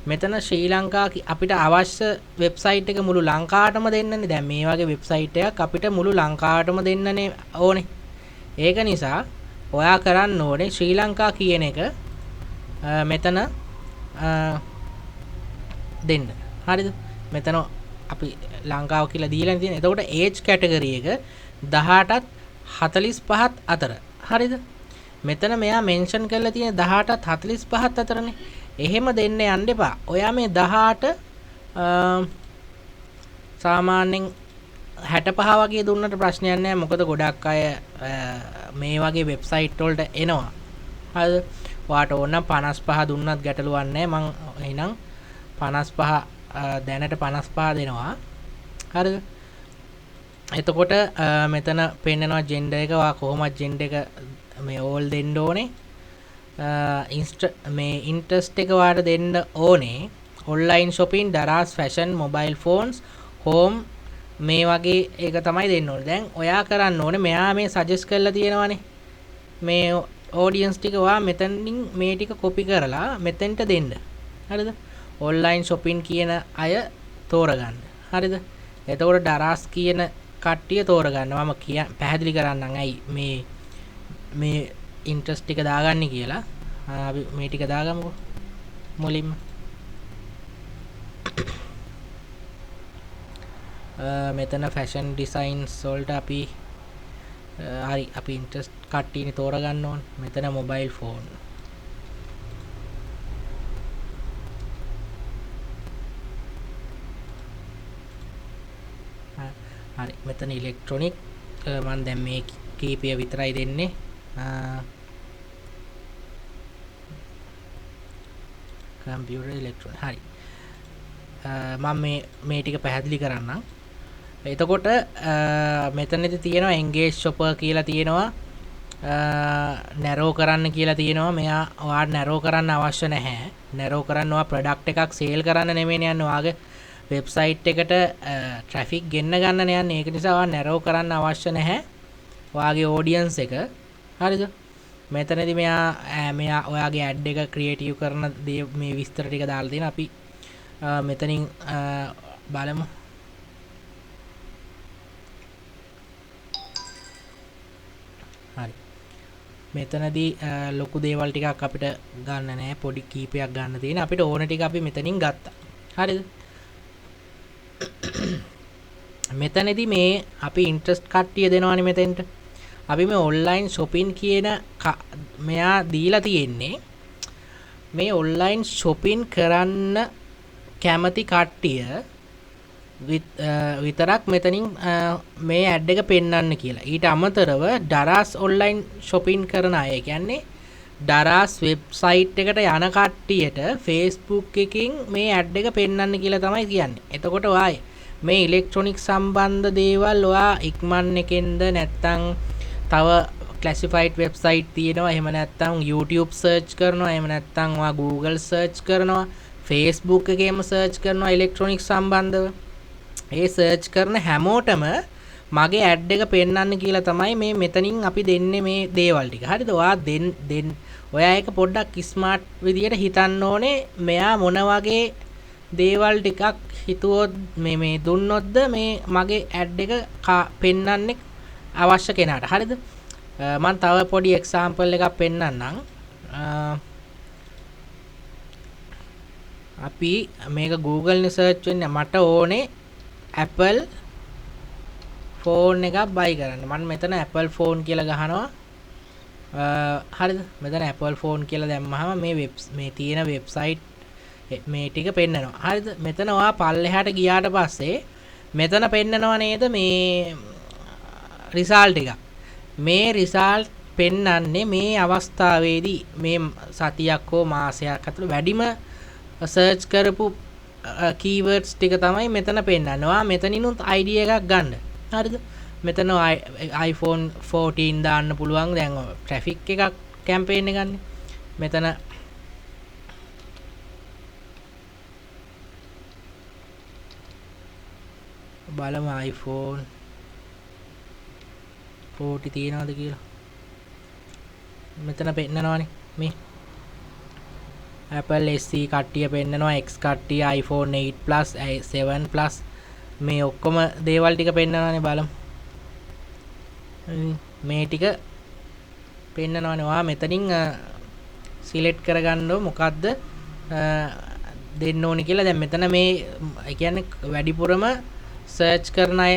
මෙතන ශ්‍රී ලංකා අපිට අවශ්‍ය වෙබ්සයිට් එක මුළු ලංකාවටම දෙන්නනේ. දැන් මේ වගේ වෙබ්සයිට් එකක් අපිට මුළු ලංකාවටම දෙන්නනේ ඕනේ. ඒක නිසා ඔයා කරන්න ඕනේ ශ්‍රී ලංකා කියන එක මෙතන දෙන්න. හරිද? මෙතන අපි ලංකාව කියලා දීලා තියෙන. එතකොට ඒජ් කැටගරි එක 18ත් 45ත් අතර. හරිද? මෙතන මෙයා මෙන්ෂන් කරලා තියෙන 18ත් 45ත් අතරනේ. එහෙම දෙන්න යන්න එපා. ඔයා මේ 18 සාමාන්‍යයෙන් 65 වගේ දුන්නට ප්‍රශ්නයක් නැහැ. මොකද ගොඩක් අය මේ වගේ වෙබ්සයිට් වලට එනවා. හරිද? ඔයාට ඕන නම් 55 දුන්නත් ගැටලුවක් නැහැ. මං එහෙනම් 55 දැනට 55 දෙනවා. හරිද? එතකොට මෙතන පෙන්නනවා ජෙන්ඩර් එක. ඔයා කොහොමද ජෙන්ඩර් එක මේ ඕල් දෙන්න ඕනේ. මේ ඉන්ට්‍රස්ට් එක ඔයාට දෙන්න ඕනේ. Online shopping, Daraz, fashion, mobile phones, home මේ වගේ එක තමයි දෙන්න ඕනේ. දැන් ඔයා කරන්න ඕනේ මෙයා මේ සජෙස්ට් කරලා තියෙනවානේ. මේ ඔඩියන්ස් ටික ඔයා මෙතනින් මේ ටික කොපි කරලා මෙතෙන්ට දෙන්න. හරිද? ඔන්ලයින් shopping කියන අය තෝරගන්න. හරිද? එතකොට දරාස් කියන කට්ටිය තෝරගන්න. මම පැහැදිලි කරන්නම් ඇයි මේ ඉන්ට්‍රස්ට් ටික දාගන්නේ කියලා. අපි මේ ටික දාගමුකෝ මුලින්ම. මෙතන ෆැෂන් ඩිසයින්ස් වලට අපි හරි අපි ඉන්ට්‍රස්ට් කට්ටියනේ තෝරගන්න ඕන. මෙතන මොබයිල් ෆෝන්. හරි මෙතන ඉලෙක්ට්‍රොනික් මම දැන් මේ කීපය විතරයි දෙන්නේ. කම්පියුටර් ඉලෙක්ට්‍රොනික් හරි. මම මේ ටික පැහැදිලි කරන්නම්. එතකොට මෙතනදි තියෙනවා එන්ගේජ් shopper කියලා තියෙනවා. නැරෝ කරන්න කියලා තියෙනවා. මෙයා ඔයාට නැරෝ කරන්න අවශ්‍ය නැහැ. නැරෝ කරන්න ඔයා ප්‍රොඩක්ට් එකක් සේල් කරන්න නෙමෙයි යන්නේ. ඔයාගේ වෙබ්සයිට් එකට ට්‍රැෆික් ගෙන්න ගන්න යන්නේ. ඒක නිසා ඔයා නැරෝ කරන්න අවශ්‍ය නැහැ. ඔයාගේ ඔඩියන්ස් එක. හරිද? මෙතනදී මෙයා ඔයාගේ ඇඩ් එක ක්‍රියේටිව් කරන දේ මේ විස්තර ටික දාලා තියෙනවා. අපි මෙතනින් බලමු. හරි. මෙතනදී ලොකු දේවල් ටිකක් අපිට ගන්න නැහැ. පොඩි කීපයක් ගන්න තියෙන. අපිට ඕන ටික අපි මෙතනින් ගත්තා. හරිද? මෙතනදී මේ අපි ඉන්ට්‍රස්ට් කට්ටිය දෙනවනේ මෙතෙන්ට. අපි මේ ඔන්ලයින් shopping කියන මෙයා දීලා තියෙන්නේ මේ ඔන්ලයින් shopping කරන්න කැමති කට්ටිය විතරක් මෙතනින් මේ ඇඩ් එක පෙන්වන්න කියලා. ඊට අමතරව දරාස් ඔන්ලයින් shopping කරන අය කියන්නේ දරාස් වෙබ්සයිට් එකට යන කට්ටියට Facebook එකකින් මේ ඇඩ් එක පෙන්වන්න කියලා තමයි කියන්නේ. එතකොට ඔයා මේ ඉලෙක්ට්‍රොනික සම්බන්ධ දේවල් ඔයා ඉක්මන් එකෙන්ද නැත්තම් තව ක්ලාසිෆයිඩ් වෙබ්සයිට් තියෙනවා. එහෙම නැත්තම් YouTube සර්ච් කරනවා. එහෙම නැත්තම් ඔයා Google සර්ච් කරනවා. Facebook එකේම සර්ච් කරනවා ඉලෙක්ට්‍රොනික සම්බන්ධව. ඒ සර්ච් කරන හැමෝටම මගේ ඇඩ් එක පෙන්වන්න කියලා තමයි මේ මෙතනින් අපි දෙන්නේ මේ දේවල් ටික. හරිද? ඔයා ඔයා ඒක පොඩ්ඩක් ස්මාර්ට් විදියට හිතන්න ඕනේ. මෙයා මොන වගේ දේවල් ටිකක් හිතුවොත් මේ දුන්නොත්ද මේ මගේ ඇඩ් එක පෙන්වන්නේ අවශ්‍ය කෙනාට. හරිද? මම තව පොඩි එක්සැම්පල් එකක් පෙන්වන්නම්. අපි මේක Google නේ සර්ච් වෙන්නේ. මට ඕනේ Apple ෆෝන් එකක් buy කරන්න. මම මෙතන Apple ෆෝන් කියලා ගහනවා. හරිද? මෙතන Apple ෆෝන් කියලා දැම්මහම මේ තියෙන වෙබ්සයිට් මේ ටික පෙන්නනවා. හරිද? මෙතන ඔයා පල්ලෙහාට ගියාට පස්සේ මෙතන පෙන්නනවා නේද මේ රිසල්ට් එක. මේ රිසල්ට් පෙන්වන්නේ මේ අවස්ථාවේදී මේ සතියක් හෝ මාසයක් ඇතුළත වැඩිම සර්ච් කරපු කීවර්ඩ්ස් ටික තමයි මෙතන පෙන්වන්නේ. ඔයා මෙතනිනුත් අයිඩියා එකක් ගන්න. හරිද? මෙතන iPhone 14 දාන්න පුළුවන්. දැන් ට්‍රැෆික් එකක් කැම්පේන් එක ගන්න. මෙතන බලමු iPhone 40 තියනවාද කියලා. මෙතන පෙන්නනවානේ මේ Apple SE කට්ටිය පෙන්නනවා, X කට්ටිය iPhone 8 plus 7 plus මේ ඔක්කොම දේවල් ටික පෙන්නනවානේ බලමු. මේ ටික පෙන්නනවානේ. ඔයා මෙතනින් සිලෙක්ට් කරගන්න මොකද්ද දෙන්න ඕනේ කියලා. දැන් මෙතන මේ ඒ කියන්නේ වැඩිපුරම සර්ච් කරන අය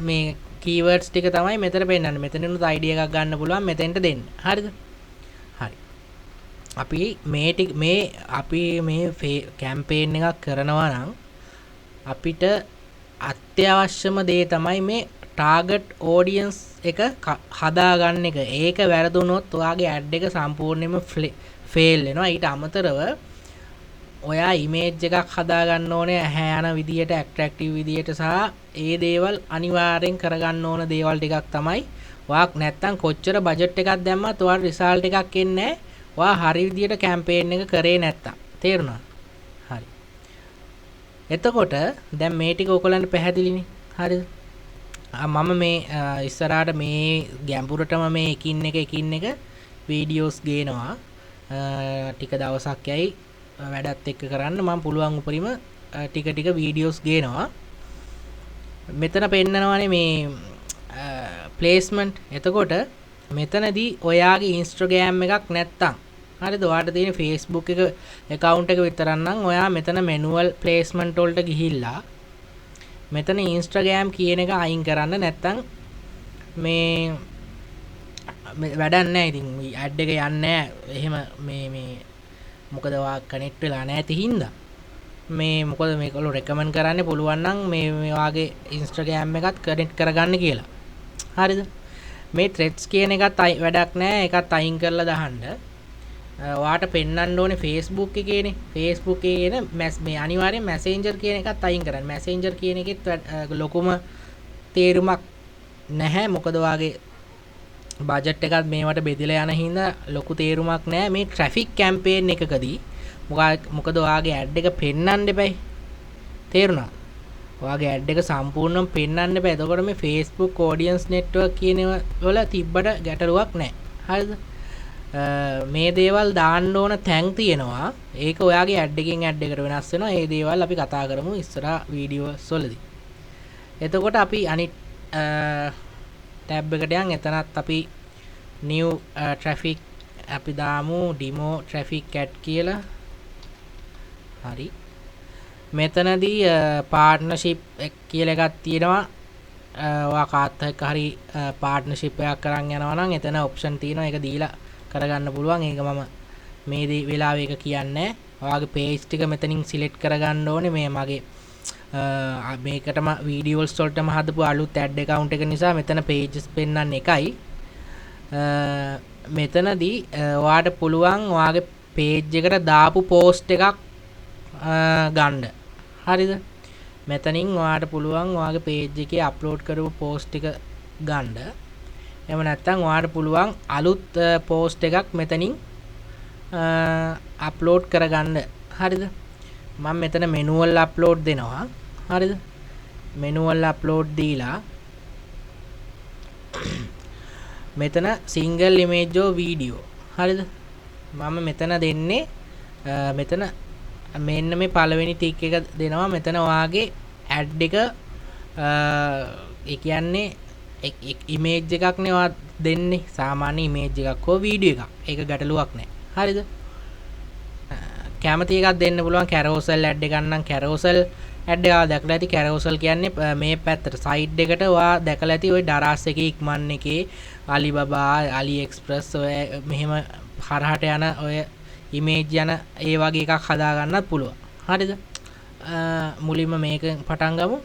මේ keywords ටික තමයි මෙතන පෙන්නන්නේ. මෙතනිනුත් ID එකක් ගන්න පුළුවන් මෙතෙන්ට දෙන්න. හරිද? හරි. අපි මේ කැම්පේන් එකක් කරනවා නම් අපිට අත්‍යවශ්‍යම දේ තමයි මේ ටාගට් ඔඩියන්ස් එක හදාගන්න එක. ඒක වැරදුනොත් ඔයාගේ ඇඩ් එක සම්පූර්ණයෙන්ම ෆේල් වෙනවා. ඊට අමතරව ඔයා ඉමේජ් එකක් හදාගන්න ඕනේ ඇහැ යන විදියට, ඇට්‍රැක්ටිව් විදියට සහ ඒ දේවල් අනිවාර්යෙන් කරගන්න ඕන දේවල් ටිකක් තමයි. ඔයා නැත්තම් කොච්චර බජට් එකක් දැම්මත් ඔයාට රිසල්ට් එකක් එන්නේ නැහැ. ඔයා හරි විදියට කැම්පේන් එක කරේ නැත්තම්. තේරුණාද? හරි. එතකොට දැන් මේ ටික ඔයගොල්ලන්ට පැහැදිලිනේ. හරිද? මම මේ ඉස්සරහට මේ ගැඹුරටම මේ එකින් එක වීඩියෝස් ගේනවා. ටික දවසක් යයි වැඩත් එක්ක කරන්න මම පුළුවන් උපරිම ටික වීඩියෝස් ගේනවා. මෙතන පෙන්නනවානේ මේ ප්ලේස්මන්ට්. එතකොට මෙතනදී ඔයාගේ Instagram එකක් නැත්තම් හරිද, ඔයාට තියෙන Facebook එක account එක විතරක් නම් ඔයා මෙතන manual placement වලට ගිහිල්ලා මෙතන Instagram කියන එක අයින් කරන්න. නැත්තම් මේ වැඩක් නැහැ. ඉතින් ඇඩ් එක යන්නේ නැහැ. එහෙම මේ මොකද ඔයා කනෙක්ට් වෙලා නැති හින්දා මේ මොකද මේගොල්ලෝ රෙකමන්ඩ් කරන්නේ පුළුවන් නම් මේ වාගේ Instagram එකත් කනෙක්ට් කරගන්න කියලා. හරිද? මේ threads කියන එකත් වැඩක් නැහැ. ඒකත් අයින් කරලා දාන්න. ඔයාට පෙන්වන්න ඕනේ Facebook එකේනේ. Facebook එකේ එන මේ අනිවාර්යෙන් Messenger කියන එකත් අයින් කරන්න. Messenger කියන එකෙත් ලොකුම තේරුමක් නැහැ. මොකද ඔයාගේ බජට් එකත් මේවට බෙදලා යන හින්දා ලොකු තේරුමක් නැහැ මේ ට්‍රැෆික් කැම්පේන් එකකදී. මොකද ඔයාගේ ඇඩ් එක පෙන්වන්න එපයි. තේරුණාද? ඔයාගේ ඇඩ් එක සම්පූර්ණයෙන් පෙන්වන්න එපයි. එතකොට මේ Facebook audience network කියන වල තිබ්බට ගැටලුවක් නැහැ. හරිද? මේ දේවල් දාන්න ඕන තැන් තියෙනවා. ඒක ඔයාගේ ඇඩ් එකෙන් ඇඩ් එකට වෙනස් වෙනවා. ඒ දේවල් අපි කතා කරමු ඉස්සරහා වීඩියෝස් වලදී. එතකොට අපි අනිත් ටැබ් එකට යන්. එතනත් අපි new traffic අපි දාමු demo traffic ad කියලා. හරි. මෙතනදී partnership කියලා එකක් තියෙනවා. ඔයා කාත් එක්ක හරි partnership එකක් කරන් යනවා නම් එතන option තියෙනවා. ඒක දීලා කරගන්න පුළුවන්. ඒක මම මේ වෙලාවේ එක කියන්නේ. ඔයාගේ page ටික මෙතනින් select කරගන්න ඕනේ. මේ මගේ මේකටම වීඩියෝස් වලටම හදපු අලුත් ඇඩ් account එක නිසා මෙතන pages පෙන්වන්න එකයි. මෙතනදී ඔයාට පුළුවන් ඔයාගේ page එකට දාපු post එකක් ගන්න. හරිද? මෙතනින් ඔයාට පුළුවන් ඔයාගේ page එකේ upload කරපු post එක ගන්න. එහෙම නැත්නම් ඔයාට පුළුවන් අලුත් post එකක් මෙතනින් upload කරගන්න. හරිද? මම මෙතන manual upload දෙනවා. හරිද? manual upload දීලා මෙතන single image or video. හරිද? මම මෙතන දෙන්නේ මෙතන මෙන්න මේ පළවෙනි ටික් එක දෙනවා. මෙතන ඔයාගේ ඇඩ් එක ඒ කියන්නේ image එකක් නේ ඔයා දෙන්නේ. සාමාන්‍ය image එකක් හෝ video එකක්. ඒක ගැටලුවක් නැහැ. හරිද? කැමති එකක් දෙන්න පුළුවන්. carousel ad එකක් නම් carousel ad එක දැකලා ඇති. carousel කියන්නේ මේ පැත්තට side එකට ඔයා දැකලා ඇති ওই දරාස් එකේ ඉක්මන් එකේ Alibaba, AliExpress ඔය මෙහෙම හරහට යන ඔය image යන ඒ වගේ එකක් හදා ගන්නත් පුළුවන්. හරිද? මුලින්ම මේක පටන් ගමු.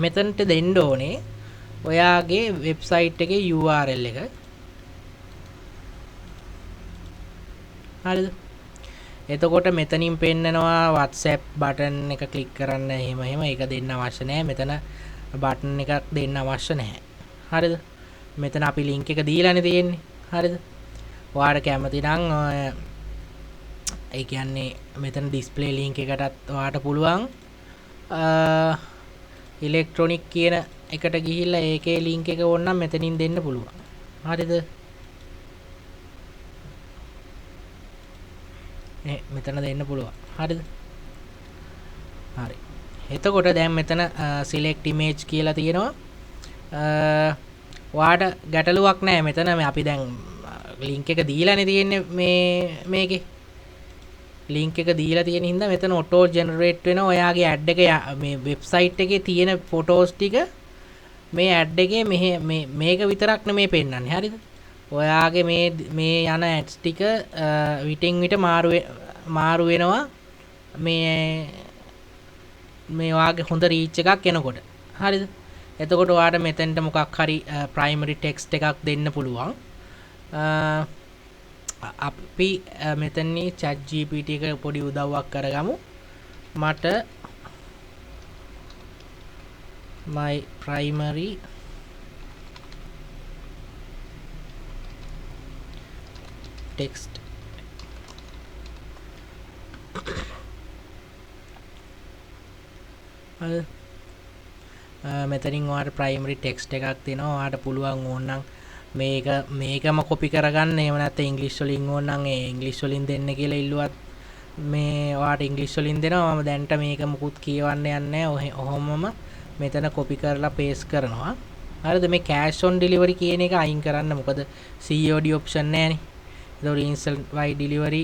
මෙතනට දෙන්න ඕනේ ඔයාගේ වෙබ්සයිට් එකේ URL එක. හරිද? එතකොට මෙතනින් පෙන්නනවා WhatsApp බටන් එක ක්ලික් කරන්න. එහෙම ඒක දෙන්න අවශ්‍ය නැහැ. මෙතන බටන් එකක් දෙන්න අවශ්‍ය නැහැ. හරිද? මෙතන අපි link එක දීලානේ තියෙන්නේ. හරිද? ඔයාට කැමති නම් ඒ කියන්නේ මෙතන display link එකටත් ඔයාට පුළුවන් electronic කියන එකට ගිහිල්ලා ඒකේ link එක ඕනනම් මෙතනින් දෙන්න පුළුවන්. හරිද? මෙතන දෙන්න පුළුවන්. හරිද? හරි. එතකොට දැන් මෙතන select image කියලා තියෙනවා. ඔයාට ගැටලුවක් නැහැ. මෙතන අපි දැන් link එක දීලානේ තියෙන්නේ මේකේ. link එක දීලා තියෙන හින්දා මෙතන auto generate වෙනවා. ඔයාගේ ad එක මේ website එකේ තියෙන photos ටික මේ ad එකේ මේක විතරක් නෙමෙයි පෙන්නන්නේ. හරිද? ඔයාගේ මේ යන ads ටික විටින් විට මාරු වෙනවා. මේ ඔයාගේ හොඳ reach එකක් එනකොට. හරිද? එතකොට ඔයාට මෙතෙන්ට මොකක් හරි primary text එකක් දෙන්න පුළුවන්. අපි මෙතනදී chat gpt එක පොඩි උදව්වක් කරගමු. මට my primary text මෙතනින් ඔයාට primary text එකක් දෙනවා. ඔයාට පුළුවන් ඕනනම් මේකම කොපි කරගන්න. එහෙම නැත්නම් ඉංග්‍රීසි වලින් ඕනනම් ඒ ඉංග්‍රීසි වලින් දෙන්න කියලා ඉල්ලුවත් මේ ඔයාට ඉංග්‍රීසි වලින් දෙනවා. මම දැන්ට මේක මුකුත් කියවන්න යන්නේ නැහැ. ඔහොමම මෙතන කොපි කරලා paste කරනවා. හරිද? මේ cash on delivery කියන එක අයින් කරන්න. මොකද COD option නැහැනේ. ඒතකොට instant by delivery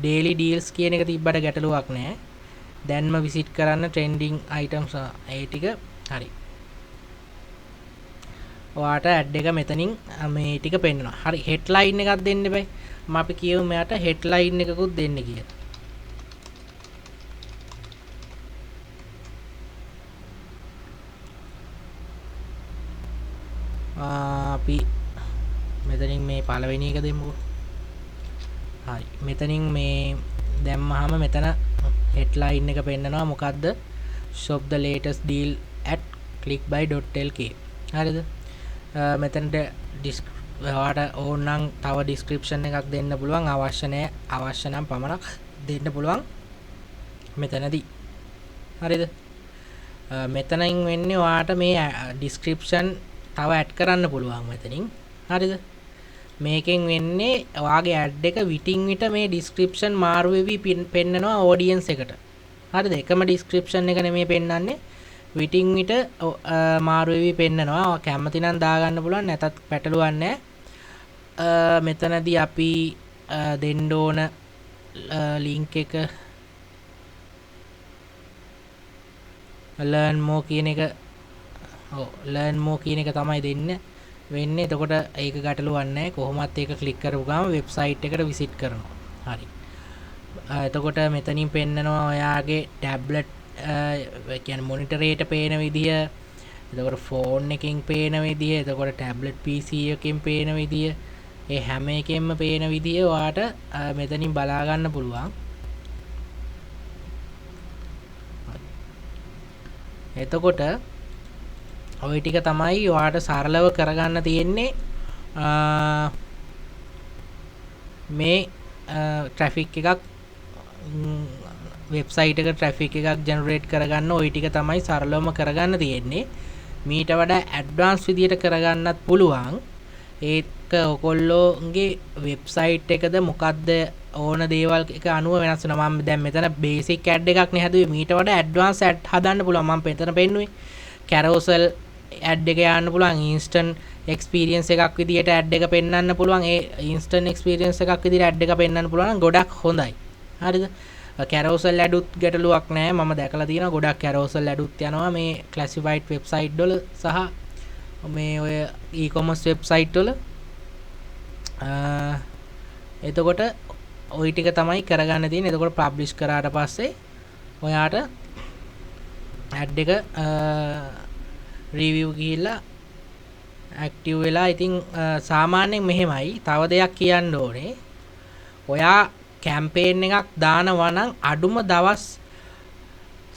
daily deals කියන එක තිබ්බට ගැටලුවක් නැහැ. දැන්ම visit කරන්න trending items ඒ ටික හරි. ඔයාට ad එක මෙතනින් මේ ටික පෙන්නනවා. හරි headline එකක් දෙන්න බෑ. අපි කියමු මෙයාට headline එකකුත් දෙන්න කියලා. අපි මෙතනින් මේ පළවෙනි එක දෙමුකෝ. හරි මෙතනින් මේ දැම්මහම මෙතන headline එක පෙන්නනවා. මොකද්ද? shop the latest deal at clickbuy.lk. හරිද? මෙතනට ඔයාට ඕනනම් තව description එකක් දෙන්න පුළුවන්. අවශ්‍ය නම් පමණක් දෙන්න පුළුවන් මෙතනදී. හරිද? මෙතනින් වෙන්නේ ඔයාට මේ description තව add කරන්න පුළුවන් මෙතනින්. හරිද? මේකෙන් වෙන්නේ ඔයාගේ ad එක විටින් විට මේ description මාරු වෙවි පෙන්නනවා audience එකට. හරිද? එකම description එක නෙමෙයි පෙන්නන්නේ. විටින් විට මාරු වෙවි පෙන්නනවා. ඔයා කැමති නම් දාගන්න පුළුවන්. නැතත් පැටලුවක් නැහැ. මෙතනදී අපි දෙන්න ඕන link එක learn more කියන එක learn more කියන එක තමයි දෙන්න වෙන්නේ. එතකොට ඒක ගැටලුවක් නැහැ. කොහොමත් ඒක ක්ලික් කරපු ගමන් වෙබ්සයිට් එකට විසිට් කරනවා. හරි. එතකොට මෙතනින් පෙන්නනවා ඔයාගේ ටැබ්ලට් කියන්නේ මොනිටර් එකට පේන විදිය. එතකොට ෆෝන් එකකින් පේන විදිය. එතකොට ටැබ්ලට් PC එකකින් පේන විදිය. ඒ හැම එකෙන්ම පේන විදිය ඔයාට මෙතනින් බලා ගන්න පුළුවන්. එතකොට ඔය ටික තමයි ඔයාට සරලව කරගන්න තියෙන්නේ. මේ ට්‍රැෆික් එකක් වෙබ්සයිට් එක ට්‍රැෆික් එකක් ජෙනරේට් කරගන්න ඔය ටික තමයි සරලවම කරගන්න තියෙන්නේ. මීට වඩා ඇඩ්වාන්ස් විදියට කරගන්නත් පුළුවන්. ඒක ඔයගොල්ලෝගේ වෙබ්සයිට් එකද මොකද්ද ඕන දේවල් එක අනුව වෙනස් වෙනවා. මම දැන් මෙතන බේසික් ඇඩ් එකක් නේ හැදුවේ. මීට වඩා ඇඩ්වාන්ස් ඇඩ් හදන්න පුළුවන්. මම මෙතන පෙන්නුවේ carousel ඇඩ් එක යන්න පුළුවන්. instant experience එකක් විදියට ඇඩ් එක පෙන්වන්න පුළුවන්. ඒ instant experience එකක් විදියට ඇඩ් එක පෙන්වන්න පුළුවන්. ගොඩක් හොඳයි. හරිද? carousel ඇඩුත් ගැටලුවක් නැහැ. මම දැකලා තියෙනවා ගොඩක් carousel ඇඩුත් යනවා මේ classified website වල සහ මේ ඔය e-commerce website වල. එතකොට ওই ටික තමයි කරගන්න තියෙන්නේ. එතකොට publish කරාට පස්සේ ඔයාට ad එක review ගිහිල්ලා active වෙලා ඉතින් සාමාන්‍යයෙන් මෙහෙමයි. තව දෙයක් කියන්න ඕනේ. ඔයා කැම්පේන් එකක් දානවා නම් අඩුම දවස්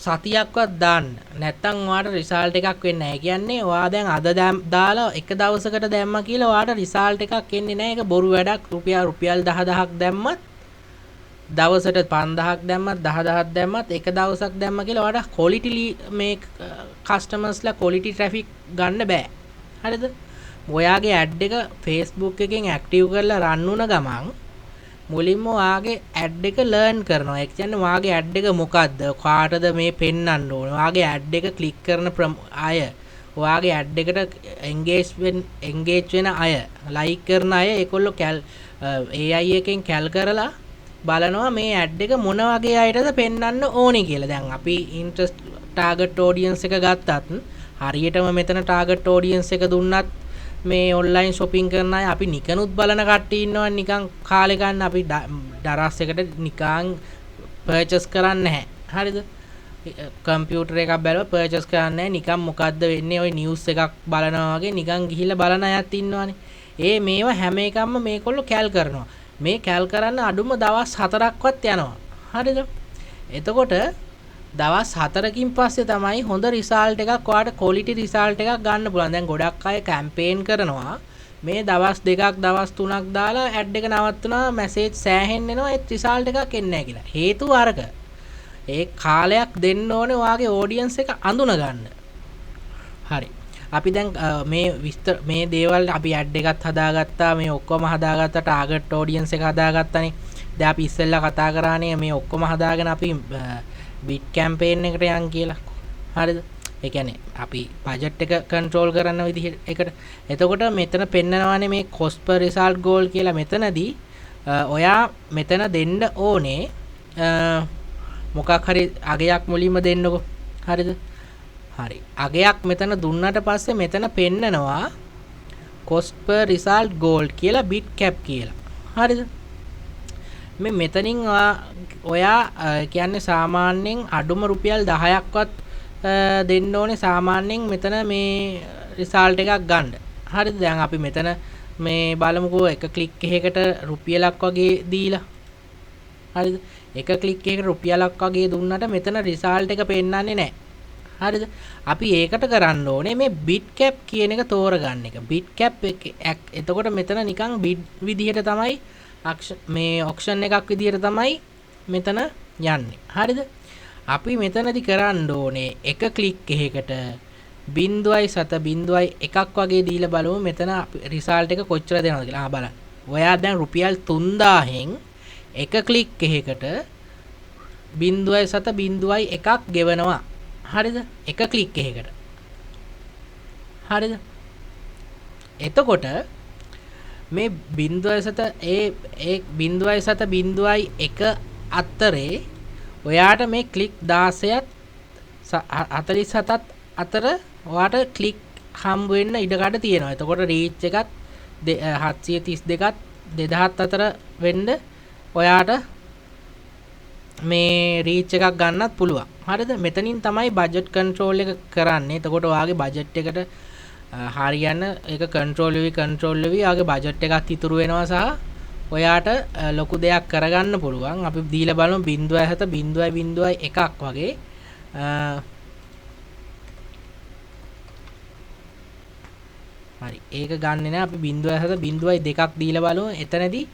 සතියක්වත් දාන්න. නැත්තම් ඔයාට රිසල්ට් එකක් වෙන්නේ නැහැ. කියන්නේ ඔයා දැන් අද දාලා එක දවසකට දැම්මා කියලා ඔයාට රිසල්ට් එකක් එන්නේ නැහැ. ඒක බොරු වැඩක්. රුපියල් 10000ක් දැම්මත් දවසට 5000ක් දැම්මත් 10000ක් දැම්මත් එක දවසක් දැම්ම කියලා ඔයාට quality මේ කස්ටමර්ස්ලා quality traffic ගන්න බෑ. හරිද? ඔයාගේ ad එක Facebook එකෙන් active කරලා run වුණ ගමන් මුලින්ම ඔයාගේ ඇඩ් එක ලර්න් කරනවා. ඒ කියන්නේ ඔයාගේ ඇඩ් එක මොකද්ද? කාටද මේ පෙන්වන්න ඕන? ඔයාගේ ඇඩ් එක ක්ලික් කරන අය, ඔයාගේ ඇඩ් එකට එන්ගේජ් වෙන අය, ලයික් කරන අය ඒගොල්ලෝ AI එකෙන් කැල් කරලා බලනවා මේ ඇඩ් එක මොන වගේ අයටද පෙන්වන්න ඕනේ කියලා. දැන් අපි ඉන්ට්‍රස්ට් ටාගට් ඔඩියන්ස් එක ගත්තත් හරියටම මෙතන ටාගට් ඔඩියන්ස් එක දුන්නත් මේ ඔන්ලයින් shopping කරන අය අපි නිකනුත් බලන කට්ටිය ඉන්නවා නිකන් කාලේ ගන්න අපි දරස් එකට නිකන් පර්චේස් කරන්නේ නැහැ. හරිද? කම්පියුටර් එකක් බැලුවා පර්චේස් කරන්නේ නැහැ. නිකන් මොකද්ද වෙන්නේ ඔය නිවුස් එකක් බලනවා වගේ නිකන් ගිහිල්ලා බලන අයත් ඉන්නවනේ. මේවා හැම එකක්ම මේගොල්ලෝ කැල් කරනවා. මේ කැල් කරන්න අඩුම දවස් 4ක්වත් යනවා. හරිද? එතකොට දවස් 4කින් පස්සේ තමයි හොඳ රිසල්ට් එකක් ඔයාලට ක්වොලිටි රිසල්ට් එකක් ගන්න පුළුවන්. දැන් ගොඩක් අය කැම්පේන් කරනවා. මේ දවස් 2ක් දවස් 3ක් දාලා ඇඩ් එක නවත්තුනවා මැසේජ් සෑහෙන්න එනවා ඒත් රිසල්ට් එකක් එන්නේ නැහැ කියලා. හේතුව අරක. ඒ කාලයක් දෙන්න ඕනේ ඔයාගේ ඔඩියන්ස් එක අඳුන ගන්න. හරි. අපි දැන් මේ විස්තර මේ දේවල් අපි ඇඩ් එකත් හදාගත්තා මේ ඔක්කොම හදාගත්තා ටාගට් ඔඩියන්ස් එක හදාගත්තානේ. දැන් අපි ඉස්සෙල්ලා කතා කරානේ මේ ඔක්කොම හදාගෙන අපි බිට් කැම්පේන් එකට යන් කියලා. හරිද? ඒ කියන්නේ අපි බජට් එක කන්ට්‍රෝල් කරන්න විදිහ එකට. එතකොට මෙතන පෙන්නනවානේ මේ cost per result goal කියලා. මෙතනදී ඔයා මෙතන දෙන්න ඕනේ මොකක් හරි අගයක් මුලින්ම දෙන්නකො. හරිද? හරි. අගයක් මෙතන දුන්නට පස්සේ මෙතන පෙන්නනවා cost per result goal කියලා bit cap කියලා. හරිද? මේ මෙතනින් ඔයා කියන්නේ සාමාන්‍යයෙන් අඩුම රුපියල් 10ක්වත් දෙන්න ඕනේ සාමාන්‍යයෙන් මෙතන මේ රිසල්ට් එකක් ගන්න. හරිද? දැන් අපි මෙතන මේ බලමුකෝ එක ක්ලික් එකකට රුපියලක් වගේ දීලා. හරිද? එක ක්ලික් එකකට රුපියලක් වගේ දුන්නට මෙතන රිසල්ට් එක පෙන්නන්නේ නැහැ. හරිද? අපි ඒකට කරන්න ඕනේ මේ බිට් කැප් කියන එක තෝරගන්න එක. බිට් කැප් එතකොට මෙතන නිකන් බිඩ් විදිහට තමයි මේ ඔක්ෂන් එකක් විදිහට තමයි මෙතන යන්නේ. හරිද? අපි මෙතනදි කරන්න ඕනේ එක ක්ලික් එකකට 0.7.1ක් වගේ දීලා බලමු මෙතන රිසල්ට් එක කොච්චර දෙනවද කියලා. බලන්න. ඔයා දැන් රුපියල් 3000න් එක ක්ලික් එකකට 0.7.1ක් ගෙවනවා. හරිද? එක ක්ලික් එකකට. හරිද? එතකොට මේ 0.7.1 අතරේ ඔයාට මේ ක්ලික් 16ත් 47ත් අතර ඔයාට ක්ලික් හම්බ වෙන්න ඉඩකඩ තියෙනවා. එතකොට රීච් එකත් 732ත් 2000ත් අතර වෙන්න ඔයාට මේ රීච් එකක් ගන්නත් පුළුවන්. හරිද? මෙතනින් තමයි බජට් කන්ට්‍රෝල් එක කරන්නේ. එතකොට ඔයාගේ බජට් එකට හරියන්න ඒක කන්ට්‍රෝල් වෙවි ඔයාගේ බජට් එකත් ඉතුරු වෙනවා සහ ඔයාට ලොකු දෙයක් කරගන්න පුළුවන්. අපි දීලා බලමු 0.7.1ක් වගේ. හරි. ඒක ගන්නෙ නෑ. අපි 0.7.2ක් දීලා බලමු. එතනදී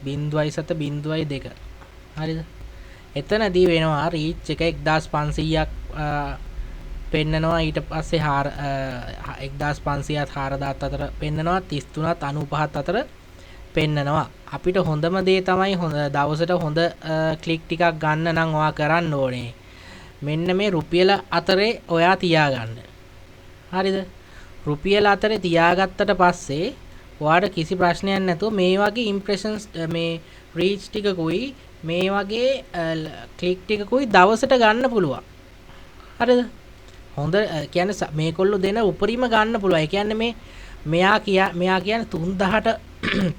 බින්දුවයි 7.2 හරිද? එතනදී වෙනවා රීච් එක 1500ක් පෙන්නනවා. ඊට පස්සේ 1500ත් 4000ත් අතර පෙන්නනවා. 33ත් 95ත් අතර පෙන්නනවා. අපිට හොඳම දේ තමයි හොඳ දවසට හොඳ ක්ලික් ටිකක් ගන්න නම් ඔයා කරන්න ඕනේ මෙන්න මේ රුපියල අතරේ ඔයා තියාගන්න. හරිද? රුපියල අතරේ තියාගත්තට පස්සේ ඔයාට කිසි ප්‍රශ්නයක් නැතුව මේ වගේ ඉම්ප්‍රෙෂන්ස් මේ රීච් ටිකකුයි මේ වගේ ක්ලික් ටිකකුයි දවසට ගන්න පුළුවන්. හරිද? හොඳ කියන්නේ මේකොල්ලෝ දෙන උපරිම ගන්න පුළුවන්. ඒ කියන්නේ මෙයා කියන්නේ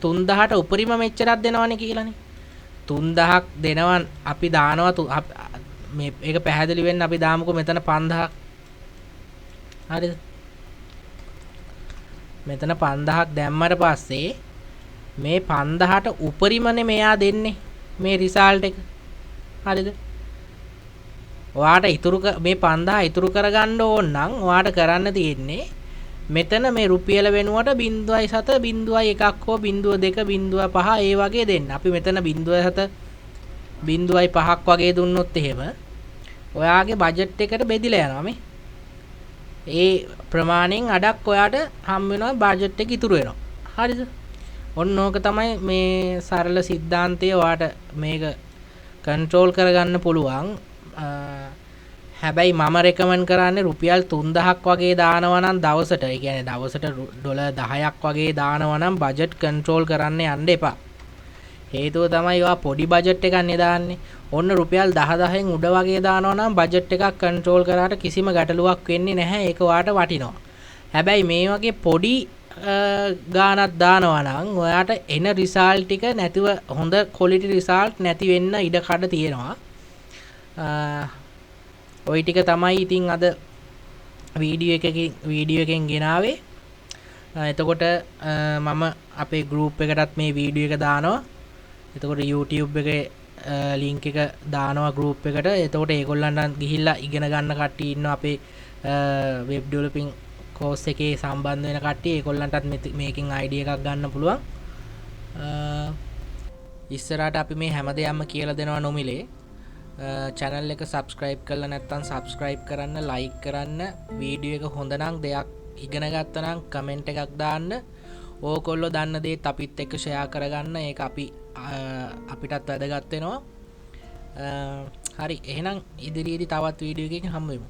3000ට උපරිම මෙච්චරක් දෙනවනේ කියලානේ. 3000ක් දෙනවන් අපි දානවා මේ ඒක පැහැදිලි වෙන්න අපි දාමුකෝ මෙතන 5000ක්. හරිද? මෙතන 5000ක් දැම්මට පස්සේ මේ 5000ට උපරිමනේ මෙයා දෙන්නේ මේ රිසල්ට් එක. හරිද? ඔයාට මේ 5000 ඉතුරු කරගන්න ඕන නම් ඔයාට කරන්න තියෙන්නේ මෙතන මේ රුපියල වෙනුවට 0.7.1ක් හෝ 0.2 0.5 ඒ වගේ දෙන්න. අපි මෙතන 0.7 0.5ක් වගේ දුන්නොත් එහෙම ඔයාගේ බජට් එකට බෙදිලා යනවා මේ. ඒ ප්‍රමාණයෙන් අඩක් ඔයාට හම් වෙනවා බජට් එක ඉතුරු වෙනවා. හරිද? ඔන්න ඕක තමයි මේ සරල සිද්ධාන්තය. ඔයාට මේක කන්ට්‍රෝල් කරගන්න පුළුවන්. හැබැයි මම රෙකමන්ඩ් කරන්නේ රුපියල් 3000ක් වගේ දානවා නම් දවසට, ඒ කියන්නේ දවසට ඩොලර් 10ක් වගේ දානවා නම් බජට් කන්ට්‍රෝල් කරන්න යන්න එපා. හේතුව තමයි ඔයා පොඩි බජට් එකක් නේ දාන්නේ. ඔන්න රුපියල් 10,000න් උඩ වගේ දානවා නම් බජට් එකක් කන්ට්‍රෝල් කරාට කිසිම ගැටලුවක් වෙන්නේ නැහැ. ඒක ඔයාට වටිනවා. හැබැයි මේ වගේ පොඩි ගානක් දානවා නම් ඔයාට එන රිසල්ට් ටික නැතිව හොඳ ක්වොලිටි රිසල්ට් නැති වෙන්න ඉඩ කඩ තියෙනවා. ওই ටික තමයි ඉතින් අද වීඩියෝ එකෙන් ගෙනාවේ. එතකොට මම අපේ ගෲප් එකටත් මේ වීඩියෝ එක දානවා. එතකොට YouTube එකේ ලින්ක් එක දානවා ගෲප් එකට. එතකොට ඒගොල්ලන්ට ගිහිල්ලා ඉගෙන ගන්න කට්ටිය ඉන්නවා අපේ වෙබ් ඩෙවලොපින් කෝස් එකේ සම්බන්ධ වෙන කට්ටිය. ඒගොල්ලන්ටත් මේකෙන් අයිඩියා එකක් ගන්න පුළුවන්. ඉස්සරහට අපි මේ හැමදේම කියලා දෙනවා නොමිලේ. channel එක subscribe කරලා නැත්නම් subscribe කරන්න, like කරන්න, වීඩියෝ එක හොඳ නම් දෙයක් ඉගෙන ගත්තා නම් comment එකක් දාන්න. ඕකොල්ලෝ දන්න දේත් අපිත් එක්ක share කරගන්න. ඒක අපිටත් වැදගත් වෙනවා. හරි, එහෙනම් ඉදිරියේදී තවත් වීඩියෝ එකකින් හම්බ වෙමු.